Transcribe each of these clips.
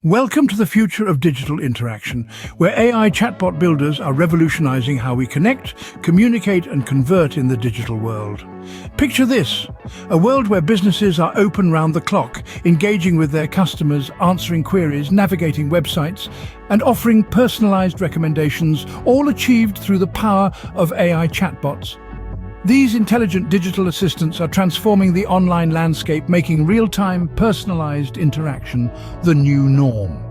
Welcome to the future of digital interaction, where AI chatbot builders are revolutionizing how we connect, communicate, and convert in the digital world. Picture this, a world where businesses are open round the clock, engaging with their customers, answering queries, navigating websites, and offering personalized recommendations, all achieved through the power of AI chatbots. These intelligent digital assistants are transforming the online landscape, making real-time, personalized interaction the new norm.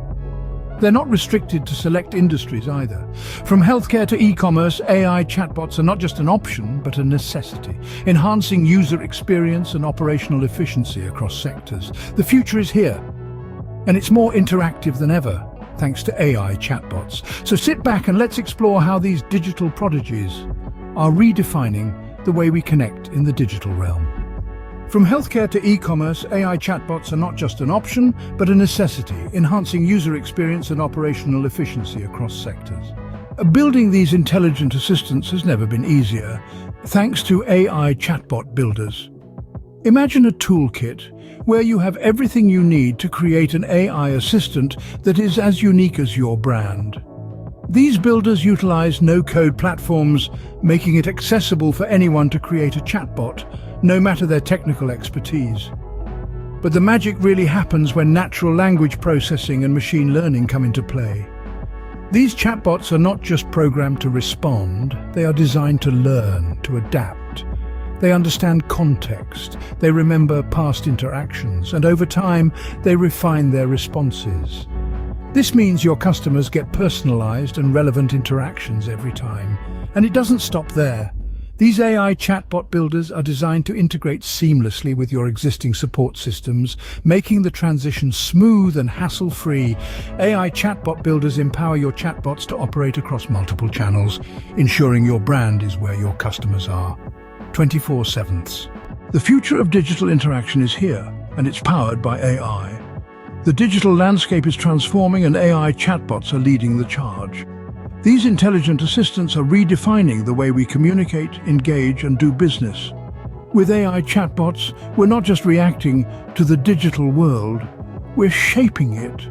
They're not restricted to select industries either. From healthcare to e-commerce, AI chatbots are not just an option, but a necessity, enhancing user experience and operational efficiency across sectors. The future is here, and it's more interactive than ever, thanks to AI chatbots. So sit back and let's explore how these digital prodigies are redefining the way we connect in the digital realm. From healthcare to e-commerce, AI chatbots are not just an option, but a necessity, enhancing user experience and operational efficiency across sectors. Building these intelligent assistants has never been easier, thanks to AI Chatbot Builders. Imagine a toolkit where you have everything you need to create an AI assistant that is as unique as your brand. These builders utilize no-code platforms, making it accessible for anyone to create a chatbot, no matter their technical expertise. But the magic really happens when natural language processing and machine learning come into play. These chatbots are not just programmed to respond, they are designed to learn, to adapt. They understand context, they remember past interactions, and over time, they refine their responses. This means your customers get personalized and relevant interactions every time. And it doesn't stop there. These AI chatbot builders are designed to integrate seamlessly with your existing support systems, making the transition smooth and hassle-free. AI chatbot builders empower your chatbots to operate across multiple channels, ensuring your brand is where your customers are. 24/7. The future of digital interaction is here, and it's powered by AI. The digital landscape is transforming and AI chatbots are leading the charge. These intelligent assistants are redefining the way we communicate, engage, and do business. With AI chatbots, we're not just reacting to the digital world, we're shaping it.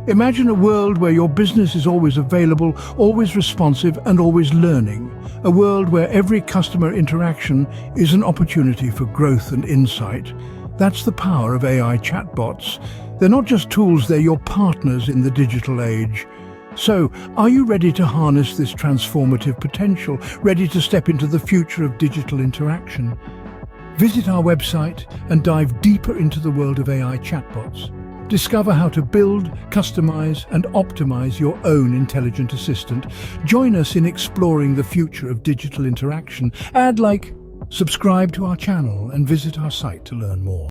Imagine a world where your business is always available, always responsive, and always learning. A world where every customer interaction is an opportunity for growth and insight. That's the power of AI chatbots. They're not just tools, they're your partners in the digital age. So, are you ready to harness this transformative potential? Ready to step into the future of digital interaction? Visit our website and dive deeper into the world of AI chatbots. Discover how to build, customize, and optimize your own intelligent assistant. Join us in exploring the future of digital interaction. Subscribe to our channel and visit our site to learn more.